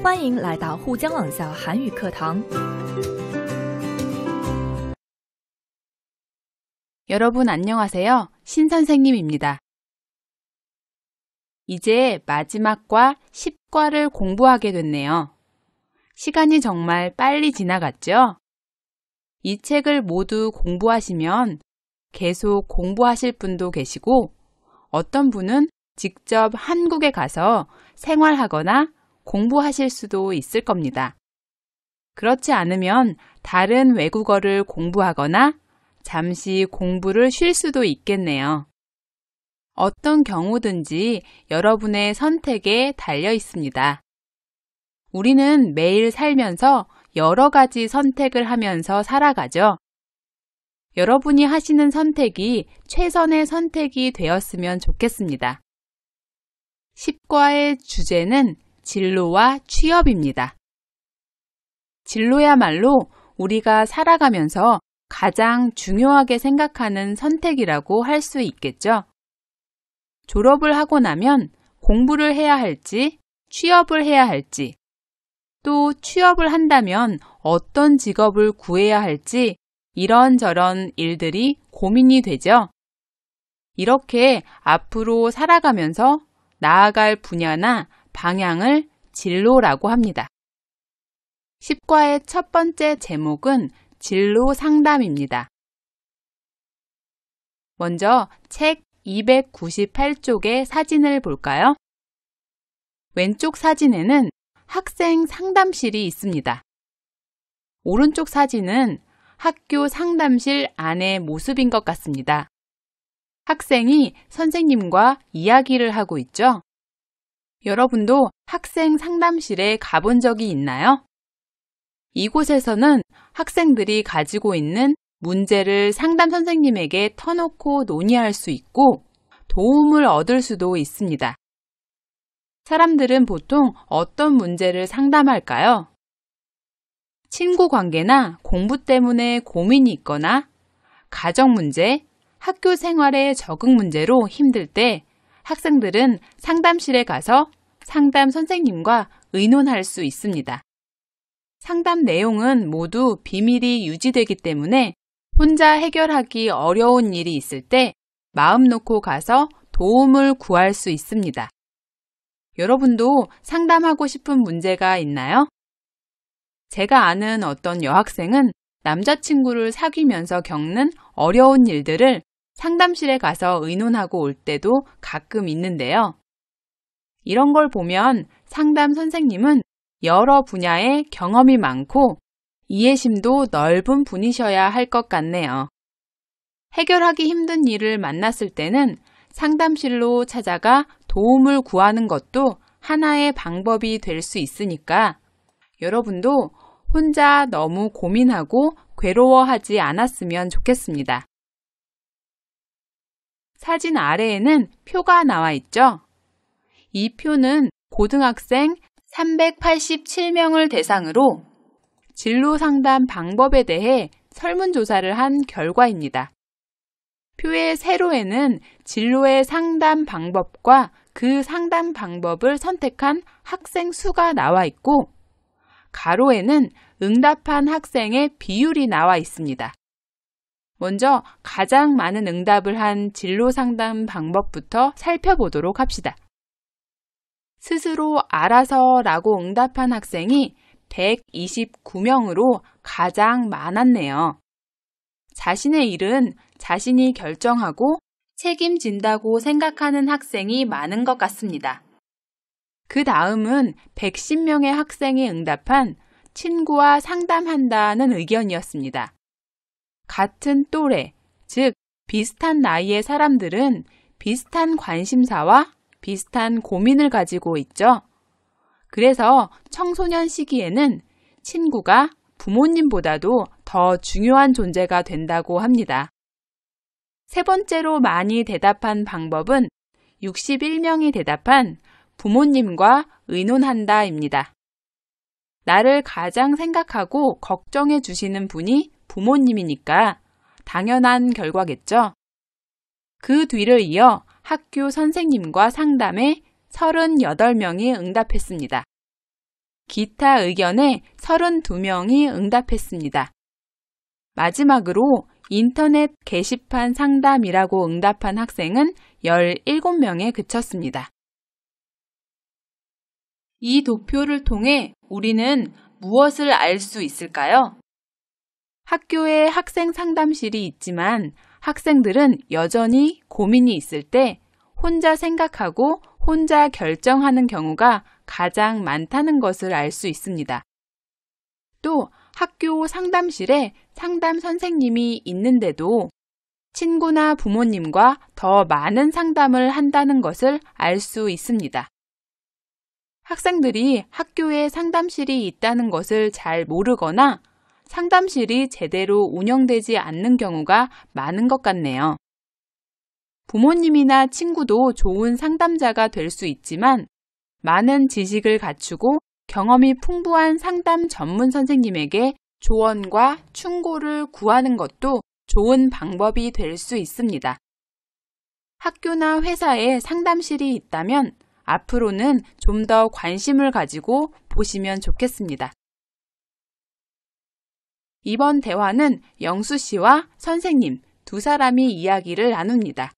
欢迎来到沪江网校韩语课堂。 여러분 안녕하세요. 신선생님입니다. 이제 마지막과 10과를 공부하게 됐네요. 시간이 정말 빨리 지나갔죠? 이 책을 모두 공부하시면 계속 공부하실 분도 계시고 어떤 분은 직접 한국에 가서 생활하거나 공부하실 수도 있을 겁니다. 그렇지 않으면 다른 외국어를 공부하거나 잠시 공부를 쉴 수도 있겠네요. 어떤 경우든지 여러분의 선택에 달려 있습니다. 우리는 매일 살면서 여러 가지 선택을 하면서 살아가죠. 여러분이 하시는 선택이 최선의 선택이 되었으면 좋겠습니다. 10과의 주제는 진로와 취업입니다. 진로야말로 우리가 살아가면서 가장 중요하게 생각하는 선택이라고 할 수 있겠죠. 졸업을 하고 나면 공부를 해야 할지, 취업을 해야 할지, 또 취업을 한다면 어떤 직업을 구해야 할지 이런저런 일들이 고민이 되죠. 이렇게 앞으로 살아가면서 나아갈 분야나 방향을 진로라고 합니다. 10과의 첫 번째 제목은 진로 상담입니다. 먼저 책 298쪽의 사진을 볼까요? 왼쪽 사진에는 학생 상담실이 있습니다. 오른쪽 사진은 학교 상담실 안의 모습인 것 같습니다. 학생이 선생님과 이야기를 하고 있죠? 여러분도 학생 상담실에 가본 적이 있나요? 이곳에서는 학생들이 가지고 있는 문제를 상담 선생님에게 터놓고 논의할 수 있고 도움을 얻을 수도 있습니다. 사람들은 보통 어떤 문제를 상담할까요? 친구 관계나 공부 때문에 고민이 있거나 가정 문제, 학교 생활의 적응 문제로 힘들 때 학생들은 상담실에 가서 상담 선생님과 의논할 수 있습니다. 상담 내용은 모두 비밀이 유지되기 때문에 혼자 해결하기 어려운 일이 있을 때 마음 놓고 가서 도움을 구할 수 있습니다. 여러분도 상담하고 싶은 문제가 있나요? 제가 아는 어떤 여학생은 남자친구를 사귀면서 겪는 어려운 일들을 상담실에 가서 의논하고 올 때도 가끔 있는데요. 이런 걸 보면 상담 선생님은 여러 분야의 경험이 많고 이해심도 넓은 분이셔야 할 것 같네요. 해결하기 힘든 일을 만났을 때는 상담실로 찾아가 도움을 구하는 것도 하나의 방법이 될 수 있으니까 여러분도 혼자 너무 고민하고 괴로워하지 않았으면 좋겠습니다. 사진 아래에는 표가 나와 있죠? 이 표는 고등학생 387명을 대상으로 진로 상담 방법에 대해 설문조사를 한 결과입니다. 표의 세로에는 진로의 상담 방법과 그 상담 방법을 선택한 학생 수가 나와 있고 가로에는 응답한 학생의 비율이 나와 있습니다. 먼저 가장 많은 응답을 한 진로 상담 방법부터 살펴보도록 합시다. 스스로 알아서라고 응답한 학생이 129명으로 가장 많았네요. 자신의 일은 자신이 결정하고 책임진다고 생각하는 학생이 많은 것 같습니다. 그 다음은 110명의 학생이 응답한 친구와 상담한다는 의견이었습니다. 같은 또래, 즉 비슷한 나이의 사람들은 비슷한 관심사와 비슷한 고민을 가지고 있죠. 그래서 청소년 시기에는 친구가 부모님보다도 더 중요한 존재가 된다고 합니다. 세 번째로 많이 대답한 방법은 61명이 대답한 부모님과 의논한다입니다. 나를 가장 생각하고 걱정해 주시는 분이 부모님이니까 당연한 결과겠죠. 그 뒤를 이어 학교 선생님과 상담에 38명이 응답했습니다. 기타 의견에 32명이 응답했습니다. 마지막으로 인터넷 게시판 상담이라고 응답한 학생은 17명에 그쳤습니다. 이 도표를 통해 우리는 무엇을 알 수 있을까요? 학교에 학생 상담실이 있지만 학생들은 여전히 고민이 있을 때 혼자 생각하고 혼자 결정하는 경우가 가장 많다는 것을 알 수 있습니다. 또 학교 상담실에 상담 선생님이 있는데도 친구나 부모님과 더 많은 상담을 한다는 것을 알 수 있습니다. 학생들이 학교에 상담실이 있다는 것을 잘 모르거나 상담실이 제대로 운영되지 않는 경우가 많은 것 같네요. 부모님이나 친구도 좋은 상담자가 될 수 있지만 많은 지식을 갖추고 경험이 풍부한 상담 전문 선생님에게 조언과 충고를 구하는 것도 좋은 방법이 될 수 있습니다. 학교나 회사에 상담실이 있다면 앞으로는 좀 더 관심을 가지고 보시면 좋겠습니다. 이번 대화는 영수 씨와 선생님 두 사람이 이야기를 나눕니다.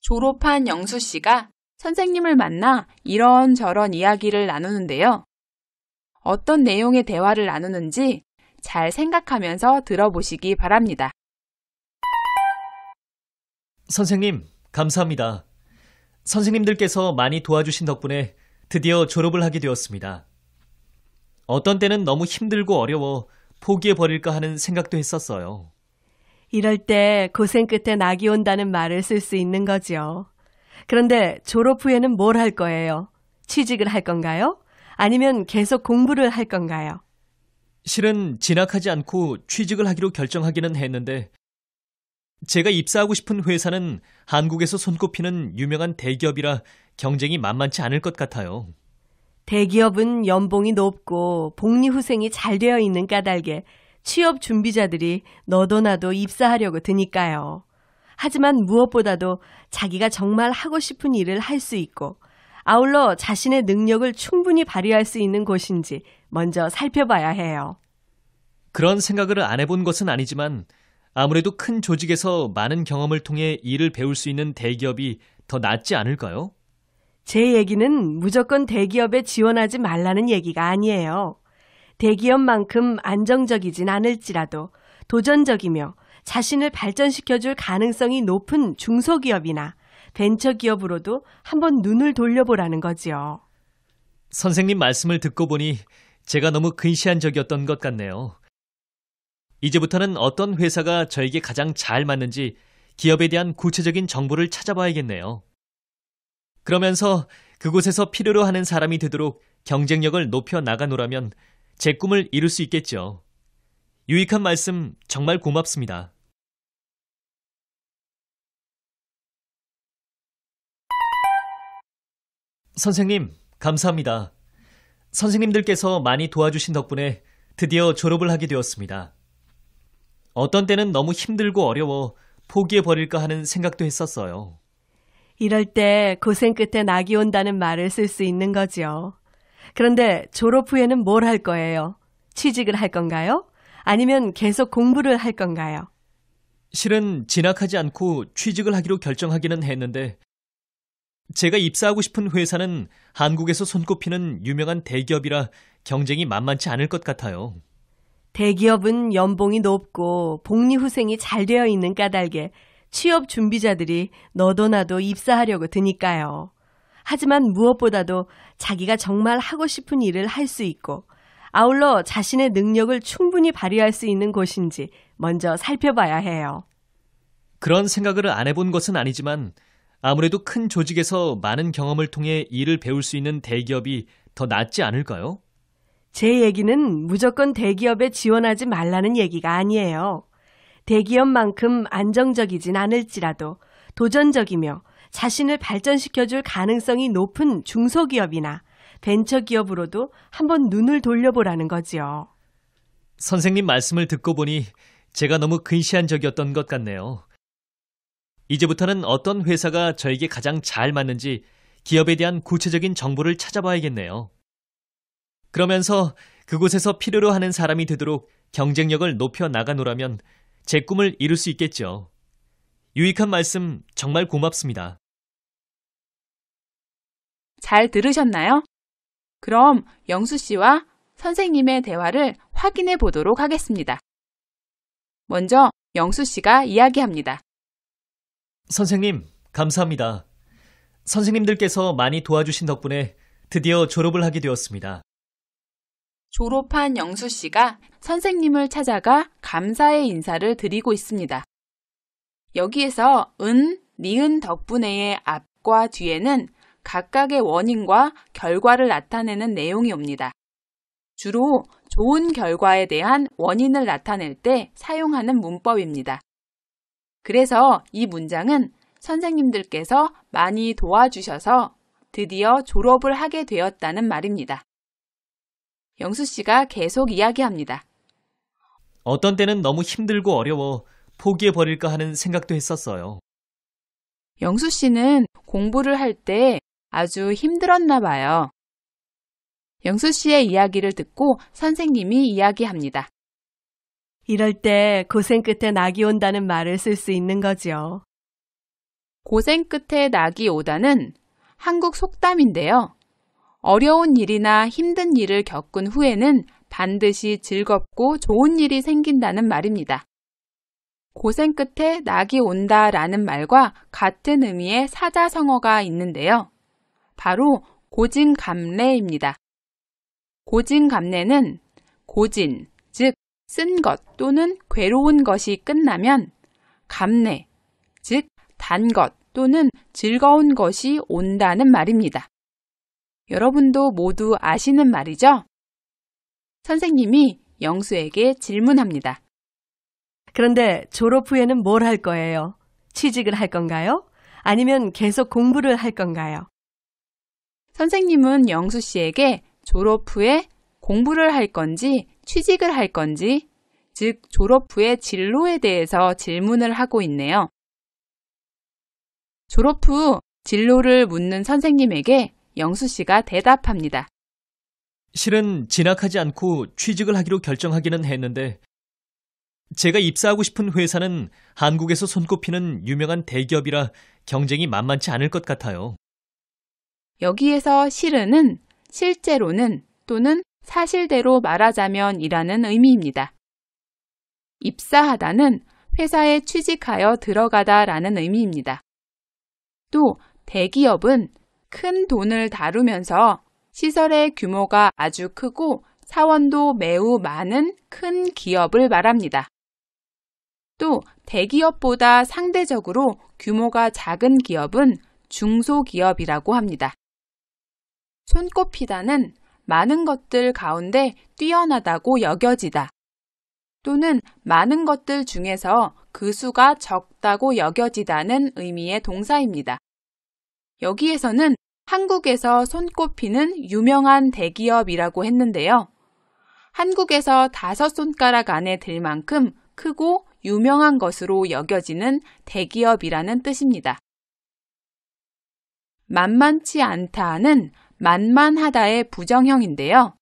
졸업한 영수 씨가 선생님을 만나 이런저런 이야기를 나누는데요. 어떤 내용의 대화를 나누는지 잘 생각하면서 들어보시기 바랍니다. 선생님, 감사합니다. 선생님들께서 많이 도와주신 덕분에 드디어 졸업을 하게 되었습니다. 어떤 때는 너무 힘들고 어려워 포기해버릴까 하는 생각도 했었어요. 이럴 때 고생 끝에 낙이 온다는 말을 쓸 수 있는 거죠. 그런데 졸업 후에는 뭘 할 거예요? 취직을 할 건가요? 아니면 계속 공부를 할 건가요? 실은 진학하지 않고 취직을 하기로 결정하기는 했는데 제가 입사하고 싶은 회사는 한국에서 손꼽히는 유명한 대기업이라 경쟁이 만만치 않을 것 같아요. 대기업은 연봉이 높고 복리후생이 잘 되어 있는 까닭에 취업 준비자들이 너도 나도 입사하려고 드니까요. 하지만 무엇보다도 자기가 정말 하고 싶은 일을 할 수 있고 아울러 자신의 능력을 충분히 발휘할 수 있는 곳인지 먼저 살펴봐야 해요. 그런 생각을 안 해본 것은 아니지만 아무래도 큰 조직에서 많은 경험을 통해 일을 배울 수 있는 대기업이 더 낫지 않을까요? 제 얘기는 무조건 대기업에 지원하지 말라는 얘기가 아니에요. 대기업만큼 안정적이진 않을지라도 도전적이며 자신을 발전시켜줄 가능성이 높은 중소기업이나 벤처기업으로도 한번 눈을 돌려보라는 거지요. 선생님 말씀을 듣고 보니 제가 너무 근시안적이었던 것 같네요. 이제부터는 어떤 회사가 저에게 가장 잘 맞는지 기업에 대한 구체적인 정보를 찾아봐야겠네요. 그러면서 그곳에서 필요로 하는 사람이 되도록 경쟁력을 높여 나가노라면 제 꿈을 이룰 수 있겠죠. 유익한 말씀 정말 고맙습니다. 선생님, 감사합니다. 선생님들께서 많이 도와주신 덕분에 드디어 졸업을 하게 되었습니다. 어떤 때는 너무 힘들고 어려워 포기해버릴까 하는 생각도 했었어요. 이럴 때 고생 끝에 낙이 온다는 말을 쓸 수 있는 거죠. 그런데 졸업 후에는 뭘 할 거예요? 취직을 할 건가요? 아니면 계속 공부를 할 건가요? 실은 진학하지 않고 취직을 하기로 결정하기는 했는데 제가 입사하고 싶은 회사는 한국에서 손꼽히는 유명한 대기업이라 경쟁이 만만치 않을 것 같아요. 대기업은 연봉이 높고 복리후생이 잘 되어 있는 까닭에 취업 준비자들이 너도 나도 입사하려고 드니까요. 하지만 무엇보다도 자기가 정말 하고 싶은 일을 할 수 있고 아울러 자신의 능력을 충분히 발휘할 수 있는 곳인지 먼저 살펴봐야 해요. 그런 생각을 안 해본 것은 아니지만 아무래도 큰 조직에서 많은 경험을 통해 일을 배울 수 있는 대기업이 더 낫지 않을까요? 제 얘기는 무조건 대기업에 지원하지 말라는 얘기가 아니에요. 대기업만큼 안정적이진 않을지라도 도전적이며 자신을 발전시켜줄 가능성이 높은 중소기업이나 벤처기업으로도 한번 눈을 돌려보라는 거지요. 선생님 말씀을 듣고 보니 제가 너무 근시안적이었던 것 같네요. 이제부터는 어떤 회사가 저에게 가장 잘 맞는지 기업에 대한 구체적인 정보를 찾아봐야겠네요. 그러면서 그곳에서 필요로 하는 사람이 되도록 경쟁력을 높여 나가노라면 제 꿈을 이룰 수 있겠죠. 유익한 말씀 정말 고맙습니다. 잘 들으셨나요? 그럼 영수 씨와 선생님의 대화를 확인해 보도록 하겠습니다. 먼저 영수 씨가 이야기합니다. 선생님, 감사합니다. 선생님들께서 많이 도와주신 덕분에 드디어 졸업을 하게 되었습니다. 졸업한 영수 씨가 선생님을 찾아가 감사의 인사를 드리고 있습니다. 여기에서 은, 니은 덕분에의 앞과 뒤에는 각각의 원인과 결과를 나타내는 내용이 옵니다. 주로 좋은 결과에 대한 원인을 나타낼 때 사용하는 문법입니다. 그래서 이 문장은 선생님들께서 많이 도와주셔서 드디어 졸업을 하게 되었다는 말입니다. 영수 씨가 계속 이야기합니다. 어떤 때는 너무 힘들고 어려워 포기해버릴까 하는 생각도 했었어요. 영수 씨는 공부를 할 때 아주 힘들었나 봐요. 영수 씨의 이야기를 듣고 선생님이 이야기합니다. 이럴 때 고생 끝에 낙이 온다는 말을 쓸 수 있는 거죠. 고생 끝에 낙이 오다는 한국 속담인데요. 어려운 일이나 힘든 일을 겪은 후에는 반드시 즐겁고 좋은 일이 생긴다는 말입니다. 고생 끝에 낙이 온다라는 말과 같은 의미의 사자성어가 있는데요. 바로 고진감래입니다. 고진감래는 고진, 즉 쓴 것 또는 괴로운 것이 끝나면 감래, 즉 단 것 또는 즐거운 것이 온다는 말입니다. 여러분도 모두 아시는 말이죠? 선생님이 영수에게 질문합니다. 그런데 졸업 후에는 뭘 할 거예요? 취직을 할 건가요? 아니면 계속 공부를 할 건가요? 선생님은 영수 씨에게 졸업 후에 공부를 할 건지 취직을 할 건지, 즉 졸업 후의 진로에 대해서 질문을 하고 있네요. 졸업 후 진로를 묻는 선생님에게 영수 씨가 대답합니다. 실은 진학하지 않고 취직을 하기로 결정하기는 했는데 제가 입사하고 싶은 회사는 한국에서 손꼽히는 유명한 대기업이라 경쟁이 만만치 않을 것 같아요. 여기에서 실은은 실제로는 또는 사실대로 말하자면 이라는 의미입니다. 입사하다는 회사에 취직하여 들어가다라는 의미입니다. 또 대기업은 큰 돈을 다루면서 시설의 규모가 아주 크고 사원도 매우 많은 큰 기업을 말합니다. 또 대기업보다 상대적으로 규모가 작은 기업은 중소기업이라고 합니다. 손꼽히다는 많은 것들 가운데 뛰어나다고 여겨지다 또는 많은 것들 중에서 그 수가 적다고 여겨지다는 의미의 동사입니다. 여기에서는 한국에서 손꼽히는 유명한 대기업이라고 했는데요. 한국에서 5손가락 안에 들 만큼 크고 유명한 것으로 여겨지는 대기업이라는 뜻입니다. 만만치 않다는 만만하다의 부정형인데요.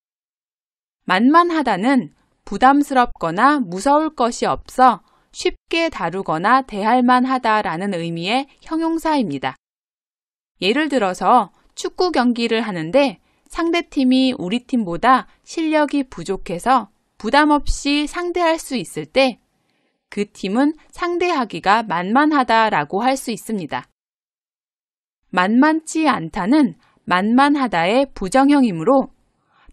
만만하다는 부담스럽거나 무서울 것이 없어 쉽게 다루거나 대할 만하다라는 의미의 형용사입니다. 예를 들어서 축구 경기를 하는데 상대팀이 우리 팀보다 실력이 부족해서 부담 없이 상대할 수 있을 때 그 팀은 상대하기가 만만하다라고 할 수 있습니다. 만만치 않다는 만만하다의 부정형이므로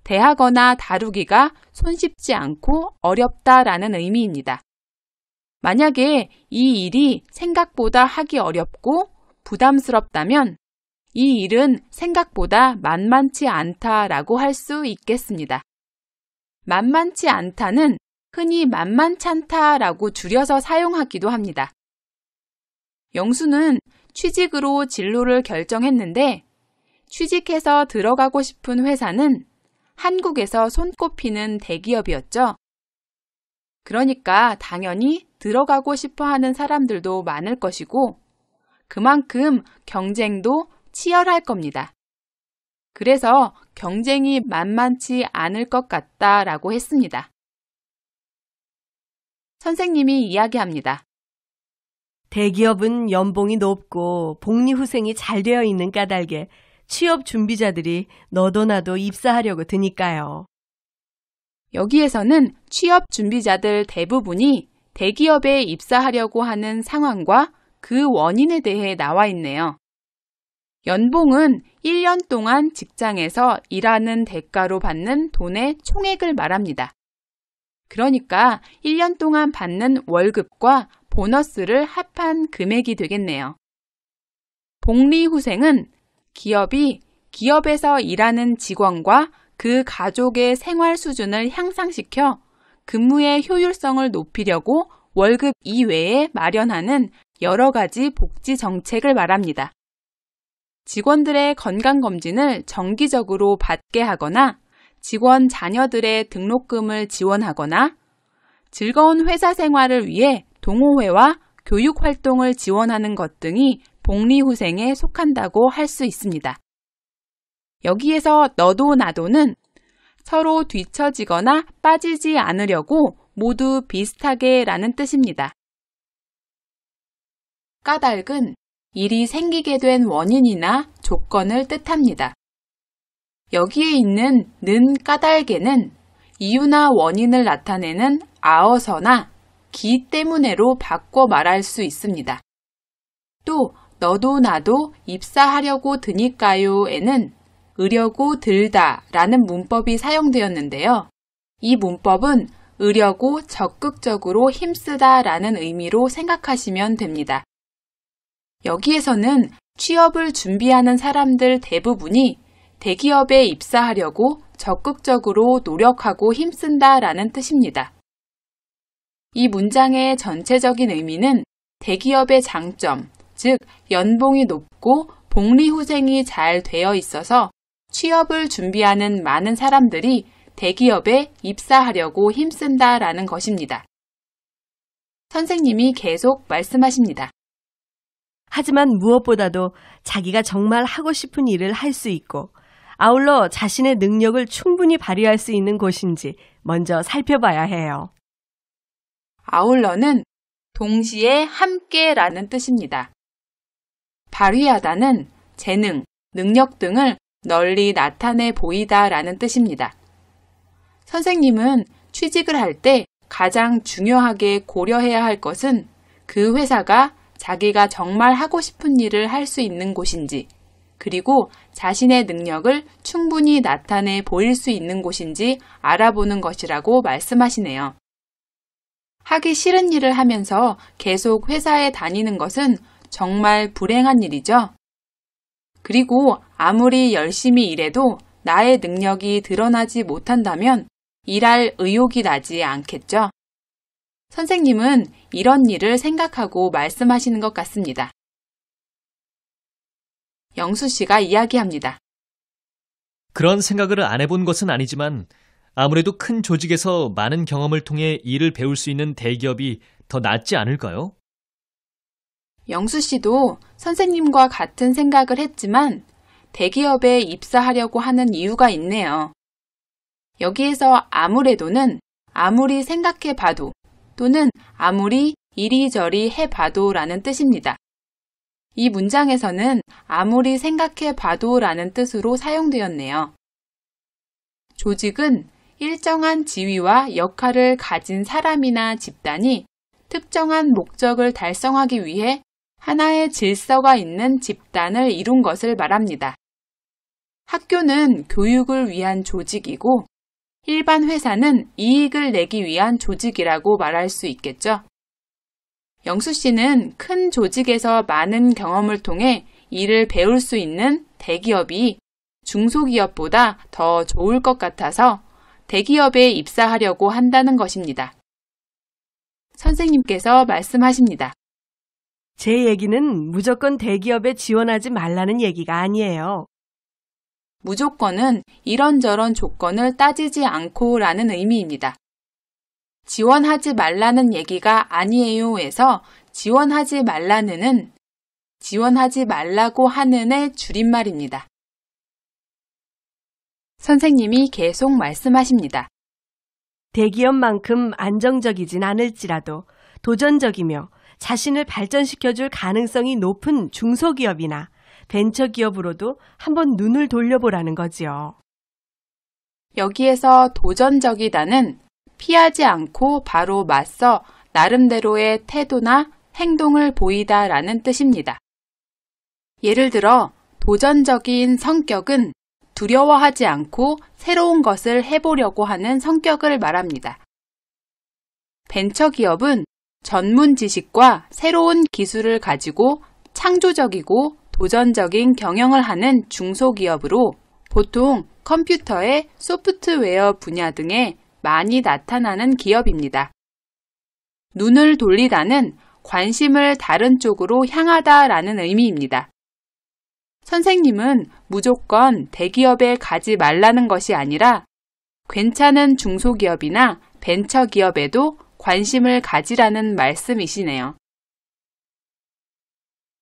대하거나 다루기가 손쉽지 않고 어렵다라는 의미입니다. 만약에 이 일이 생각보다 하기 어렵고 부담스럽다면 이 일은 생각보다 만만치 않다라고 할 수 있겠습니다. 만만치 않다는 흔히 만만찮다라고 줄여서 사용하기도 합니다. 영수는 취직으로 진로를 결정했는데 취직해서 들어가고 싶은 회사는 한국에서 손꼽히는 대기업이었죠. 그러니까 당연히 들어가고 싶어 하는 사람들도 많을 것이고 그만큼 경쟁도 치열할 겁니다. 그래서 경쟁이 만만치 않을 것 같다라고 했습니다. 선생님이 이야기합니다. 대기업은 연봉이 높고 복리후생이 잘 되어 있는 까닭에 취업 준비자들이 너도 나도 입사하려고 드니까요. 여기에서는 취업 준비자들 대부분이 대기업에 입사하려고 하는 상황과 그 원인에 대해 나와 있네요. 연봉은 1년 동안 직장에서 일하는 대가로 받는 돈의 총액을 말합니다. 그러니까 1년 동안 받는 월급과 보너스를 합한 금액이 되겠네요. 복리후생은 기업이 기업에서 일하는 직원과 그 가족의 생활 수준을 향상시켜 근무의 효율성을 높이려고 월급 이외에 마련하는 여러 가지 복지 정책을 말합니다. 직원들의 건강검진을 정기적으로 받게 하거나 직원 자녀들의 등록금을 지원하거나 즐거운 회사 생활을 위해 동호회와 교육활동을 지원하는 것 등이 복리후생에 속한다고 할 수 있습니다. 여기에서 너도 나도는 서로 뒤처지거나 빠지지 않으려고 모두 비슷하게 라는 뜻입니다. 까닭은 일이 생기게 된 원인이나 조건을 뜻합니다. 여기에 있는 는 까닭에는 이유나 원인을 나타내는 아어서나 기 때문에로 바꿔 말할 수 있습니다. 또 너도 나도 입사하려고 드니까요에는 으려고 들다 라는 문법이 사용되었는데요. 이 문법은 으려고 적극적으로 힘쓰다 라는 의미로 생각하시면 됩니다. 여기에서는 취업을 준비하는 사람들 대부분이 대기업에 입사하려고 적극적으로 노력하고 힘쓴다 라는 뜻입니다. 이 문장의 전체적인 의미는 대기업의 장점, 즉 연봉이 높고 복리후생이 잘 되어 있어서 취업을 준비하는 많은 사람들이 대기업에 입사하려고 힘쓴다 라는 것입니다. 선생님이 계속 말씀하십니다. 하지만 무엇보다도 자기가 정말 하고 싶은 일을 할 수 있고 아울러 자신의 능력을 충분히 발휘할 수 있는 곳인지 먼저 살펴봐야 해요. 아울러는 동시에 함께라는 뜻입니다. 발휘하다는 재능, 능력 등을 널리 나타내 보이다라는 뜻입니다. 선생님은 취직을 할 때 가장 중요하게 고려해야 할 것은 그 회사가 자기가 정말 하고 싶은 일을 할 수 있는 곳인지, 그리고 자신의 능력을 충분히 나타내 보일 수 있는 곳인지 알아보는 것이라고 말씀하시네요. 하기 싫은 일을 하면서 계속 회사에 다니는 것은 정말 불행한 일이죠. 그리고 아무리 열심히 일해도 나의 능력이 드러나지 못한다면 일할 의욕이 나지 않겠죠. 선생님은 이런 일을 생각하고 말씀하시는 것 같습니다. 영수 씨가 이야기합니다. 그런 생각을 안 해본 것은 아니지만 아무래도 큰 조직에서 많은 경험을 통해 일을 배울 수 있는 대기업이 더 낫지 않을까요? 영수 씨도 선생님과 같은 생각을 했지만 대기업에 입사하려고 하는 이유가 있네요. 여기에서 아무래도는 아무리 생각해 봐도 또는 아무리 이리저리 해봐도 라는 뜻입니다. 이 문장에서는 아무리 생각해 봐도 라는 뜻으로 사용되었네요. 조직은 일정한 지위와 역할을 가진 사람이나 집단이 특정한 목적을 달성하기 위해 하나의 질서가 있는 집단을 이룬 것을 말합니다. 학교는 교육을 위한 조직이고 일반 회사는 이익을 내기 위한 조직이라고 말할 수 있겠죠. 영수 씨는 큰 조직에서 많은 경험을 통해 일을 배울 수 있는 대기업이 중소기업보다 더 좋을 것 같아서 대기업에 입사하려고 한다는 것입니다. 선생님께서 말씀하십니다. 제 얘기는 무조건 대기업에 지원하지 말라는 얘기가 아니에요. 무조건은 이런저런 조건을 따지지 않고라는 의미입니다. 지원하지 말라는 얘기가 아니에요에서 지원하지 말라는은 지원하지 말라고 하는의 줄임말입니다. 선생님이 계속 말씀하십니다. 대기업만큼 안정적이진 않을지라도 도전적이며 자신을 발전시켜줄 가능성이 높은 중소기업이나 벤처기업으로도 한번 눈을 돌려보라는 거지요. 여기에서 도전적이다는 피하지 않고 바로 맞서 나름대로의 태도나 행동을 보이다라는 뜻입니다. 예를 들어 도전적인 성격은 두려워하지 않고 새로운 것을 해보려고 하는 성격을 말합니다. 벤처기업은 전문 지식과 새로운 기술을 가지고 창조적이고 도전적인 경영을 하는 중소기업으로 보통 컴퓨터의 소프트웨어 분야 등에 많이 나타나는 기업입니다. 눈을 돌리다는 관심을 다른 쪽으로 향하다라는 의미입니다. 선생님은 무조건 대기업에 가지 말라는 것이 아니라 괜찮은 중소기업이나 벤처기업에도 관심을 가지라는 말씀이시네요.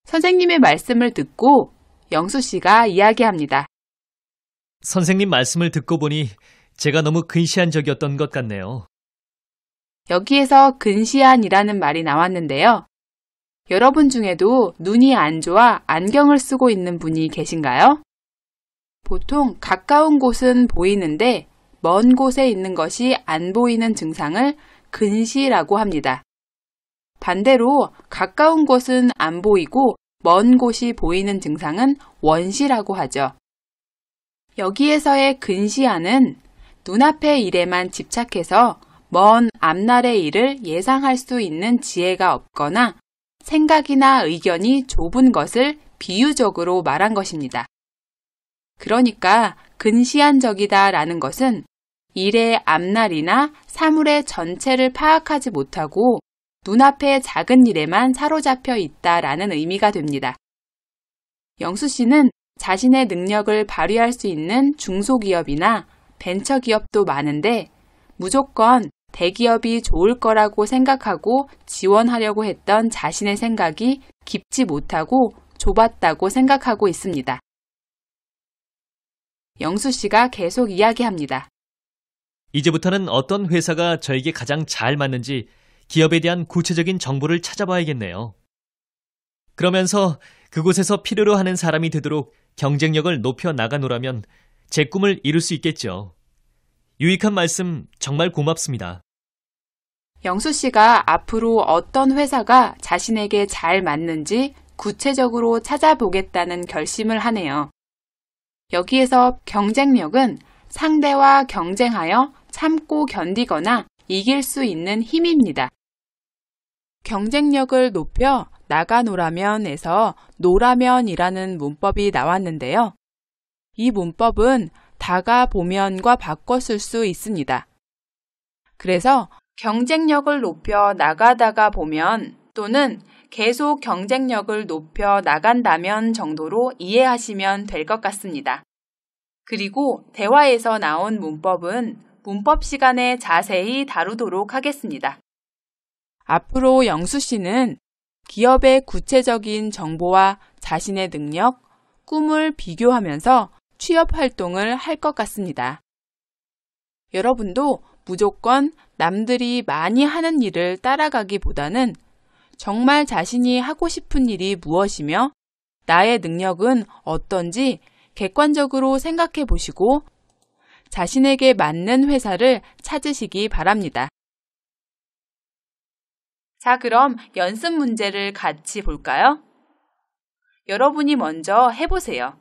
선생님의 말씀을 듣고 영수 씨가 이야기합니다. 선생님 말씀을 듣고 보니 제가 너무 근시안적이었던 것 같네요. 여기에서 근시안이라는 말이 나왔는데요. 여러분 중에도 눈이 안 좋아 안경을 쓰고 있는 분이 계신가요? 보통 가까운 곳은 보이는데 먼 곳에 있는 것이 안 보이는 증상을 근시라고 합니다. 반대로 가까운 곳은 안 보이고 먼 곳이 보이는 증상은 원시라고 하죠. 여기에서의 근시안은 눈앞의 일에만 집착해서 먼 앞날의 일을 예상할 수 있는 지혜가 없거나 생각이나 의견이 좁은 것을 비유적으로 말한 것입니다. 그러니까 근시안적이다라는 것은 일의 앞날이나 사물의 전체를 파악하지 못하고 눈앞의 작은 일에만 사로잡혀 있다라는 의미가 됩니다. 영수 씨는 자신의 능력을 발휘할 수 있는 중소기업이나 벤처기업도 많은데 무조건 대기업이 좋을 거라고 생각하고 지원하려고 했던 자신의 생각이 깊지 못하고 좁았다고 생각하고 있습니다. 영수 씨가 계속 이야기합니다. 이제부터는 어떤 회사가 저에게 가장 잘 맞는지 기업에 대한 구체적인 정보를 찾아봐야겠네요. 그러면서 그곳에서 필요로 하는 사람이 되도록 경쟁력을 높여 나가노라면 제 꿈을 이룰 수 있겠죠. 유익한 말씀 정말 고맙습니다. 영수 씨가 앞으로 어떤 회사가 자신에게 잘 맞는지 구체적으로 찾아보겠다는 결심을 하네요. 여기에서 경쟁력은 상대와 경쟁하여 참고 견디거나 이길 수 있는 힘입니다. 경쟁력을 높여 나가노라면에서 노라면이라는 문법이 나왔는데요. 이 문법은 다가 보면과 바꿔 쓸 수 있습니다. 그래서 경쟁력을 높여 나가다가 보면 또는 계속 경쟁력을 높여 나간다면 정도로 이해하시면 될 것 같습니다. 그리고 대화에서 나온 문법은 문법 시간에 자세히 다루도록 하겠습니다. 앞으로 영수 씨는 기업의 구체적인 정보와 자신의 능력, 꿈을 비교하면서 취업 활동을 할 것 같습니다. 여러분도 무조건 남들이 많이 하는 일을 따라가기보다는 정말 자신이 하고 싶은 일이 무엇이며 나의 능력은 어떤지 객관적으로 생각해 보시고 자신에게 맞는 회사를 찾으시기 바랍니다. 자, 그럼 연습 문제를 같이 볼까요? 여러분이 먼저 해보세요.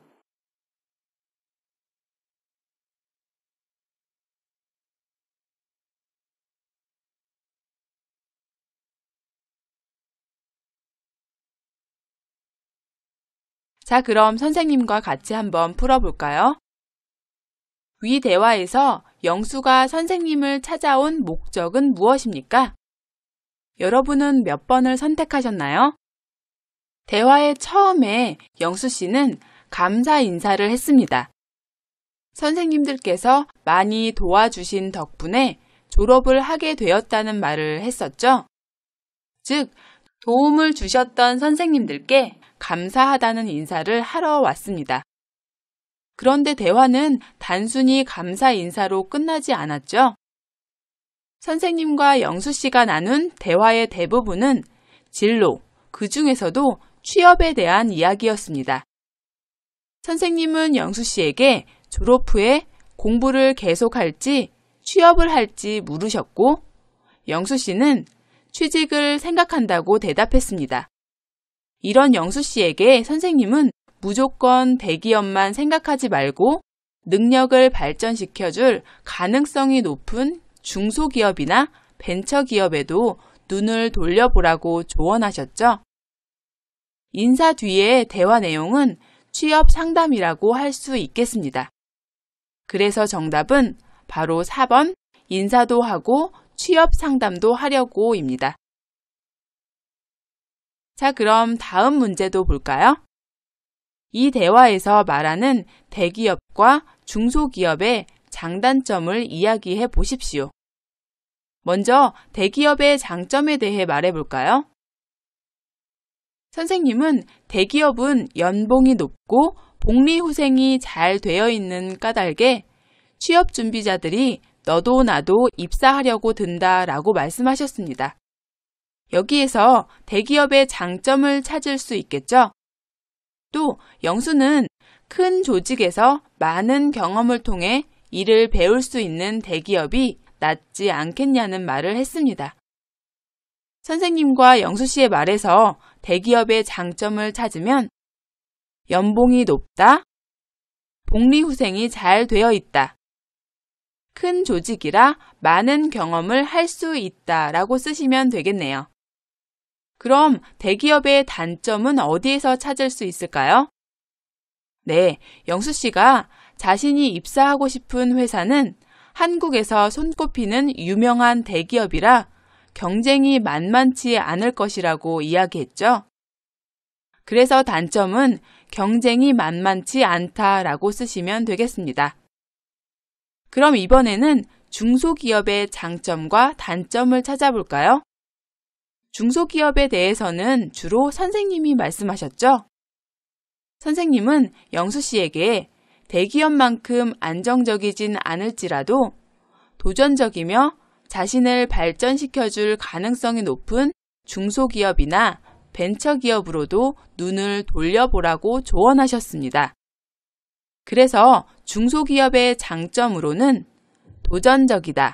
자, 그럼 선생님과 같이 한번 풀어볼까요? 위 대화에서 영수가 선생님을 찾아온 목적은 무엇입니까? 여러분은 몇 번을 선택하셨나요? 대화의 처음에 영수 씨는 감사 인사를 했습니다. 선생님들께서 많이 도와주신 덕분에 졸업을 하게 되었다는 말을 했었죠. 즉, 도움을 주셨던 선생님들께 감사하다는 인사를 하러 왔습니다. 그런데 대화는 단순히 감사 인사로 끝나지 않았죠. 선생님과 영수 씨가 나눈 대화의 대부분은 진로, 그 중에서도 취업에 대한 이야기였습니다. 선생님은 영수 씨에게 졸업 후에 공부를 계속할지 취업을 할지 물으셨고, 영수 씨는 취직을 생각한다고 대답했습니다. 이런 영수 씨에게 선생님은 무조건 대기업만 생각하지 말고 능력을 발전시켜줄 가능성이 높은 중소기업이나 벤처기업에도 눈을 돌려보라고 조언하셨죠. 인사 뒤의 대화 내용은 취업 상담이라고 할 수 있겠습니다. 그래서 정답은 바로 4번 인사도 하고 취업 상담도 하려고입니다. 자, 그럼 다음 문제도 볼까요? 이 대화에서 말하는 대기업과 중소기업의 장단점을 이야기해 보십시오. 먼저 대기업의 장점에 대해 말해 볼까요? 선생님은 대기업은 연봉이 높고 복리후생이 잘 되어 있는 까닭에 취업 준비자들이 너도 나도 입사하려고 든다라고 말씀하셨습니다. 여기에서 대기업의 장점을 찾을 수 있겠죠? 또 영수는 큰 조직에서 많은 경험을 통해 일을 배울 수 있는 대기업이 낫지 않겠냐는 말을 했습니다. 선생님과 영수 씨의 말에서 대기업의 장점을 찾으면 연봉이 높다, 복리후생이 잘 되어 있다, 큰 조직이라 많은 경험을 할 수 있다라고 쓰시면 되겠네요. 그럼 대기업의 단점은 어디에서 찾을 수 있을까요? 네, 영수 씨가 자신이 입사하고 싶은 회사는 한국에서 손꼽히는 유명한 대기업이라 경쟁이 만만치 않을 것이라고 이야기했죠. 그래서 단점은 경쟁이 만만치 않다라고 쓰시면 되겠습니다. 그럼 이번에는 중소기업의 장점과 단점을 찾아볼까요? 중소기업에 대해서는 주로 선생님이 말씀하셨죠? 선생님은 영수 씨에게 대기업만큼 안정적이진 않을지라도 도전적이며 자신을 발전시켜줄 가능성이 높은 중소기업이나 벤처기업으로도 눈을 돌려보라고 조언하셨습니다. 그래서 중소기업의 장점으로는 도전적이다,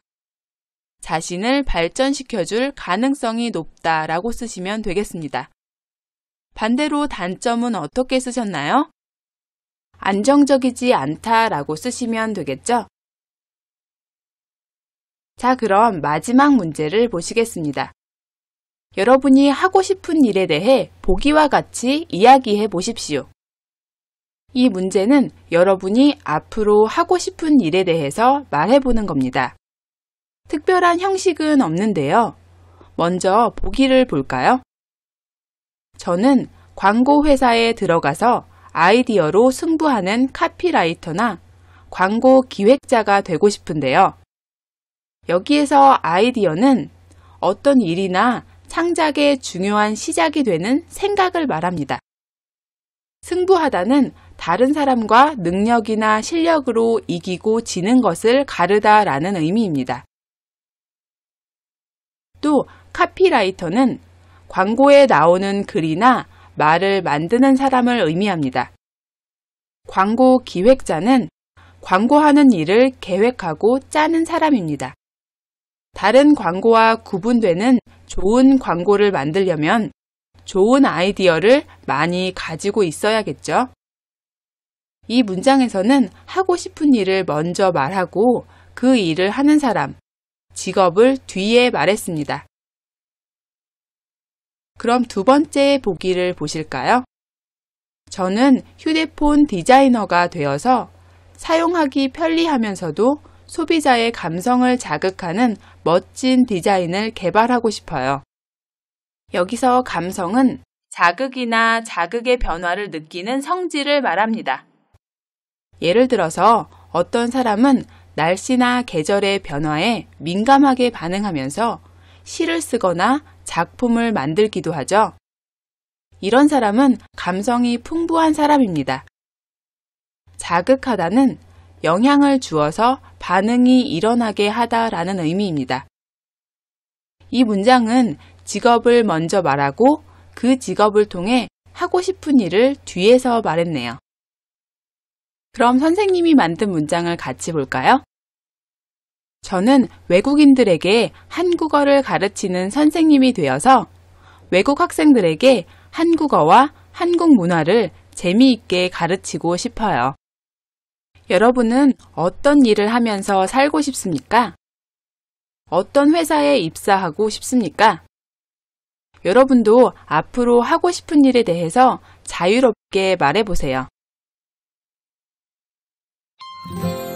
자신을 발전시켜줄 가능성이 높다라고 쓰시면 되겠습니다. 반대로 단점은 어떻게 쓰셨나요? 안정적이지 않다라고 쓰시면 되겠죠? 자, 그럼 마지막 문제를 보시겠습니다. 여러분이 하고 싶은 일에 대해 보기와 같이 이야기해 보십시오. 이 문제는 여러분이 앞으로 하고 싶은 일에 대해서 말해보는 겁니다. 특별한 형식은 없는데요. 먼저 보기를 볼까요? 저는 광고 회사에 들어가서 아이디어로 승부하는 카피라이터나 광고 기획자가 되고 싶은데요. 여기에서 아이디어는 어떤 일이나 창작의 중요한 시작이 되는 생각을 말합니다. 승부하다는 다른 사람과 능력이나 실력으로 이기고 지는 것을 가르다라는 의미입니다. 또 카피라이터는 광고에 나오는 글이나 말을 만드는 사람을 의미합니다. 광고 기획자는 광고하는 일을 계획하고 짜는 사람입니다. 다른 광고와 구분되는 좋은 광고를 만들려면 좋은 아이디어를 많이 가지고 있어야겠죠. 이 문장에서는 하고 싶은 일을 먼저 말하고 그 일을 하는 사람, 직업을 뒤에 말했습니다. 그럼 두 번째 보기를 보실까요? 저는 휴대폰 디자이너가 되어서 사용하기 편리하면서도 소비자의 감성을 자극하는 멋진 디자인을 개발하고 싶어요. 여기서 감성은 자극이나 자극의 변화를 느끼는 성질을 말합니다. 예를 들어서 어떤 사람은 날씨나 계절의 변화에 민감하게 반응하면서 시를 쓰거나 작품을 만들기도 하죠. 이런 사람은 감성이 풍부한 사람입니다. 자극하다는 영향을 주어서 반응이 일어나게 하다라는 의미입니다. 이 문장은 직업을 먼저 말하고 그 직업을 통해 하고 싶은 일을 뒤에서 말했네요. 그럼 선생님이 만든 문장을 같이 볼까요? 저는 외국인들에게 한국어를 가르치는 선생님이 되어서 외국 학생들에게 한국어와 한국 문화를 재미있게 가르치고 싶어요. 여러분은 어떤 일을 하면서 살고 싶습니까? 어떤 회사에 입사하고 싶습니까? 여러분도 앞으로 하고 싶은 일에 대해서 자유롭게 말해보세요.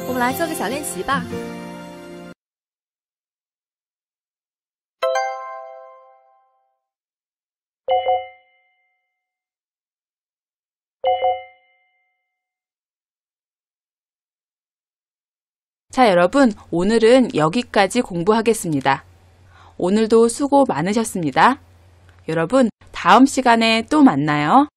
我们来做个小练习吧。 자, 여러분, 오늘은 여기까지 공부하겠습니다. 오늘도 수고 많으셨습니다. 여러분, 다음 시간에 또 만나요.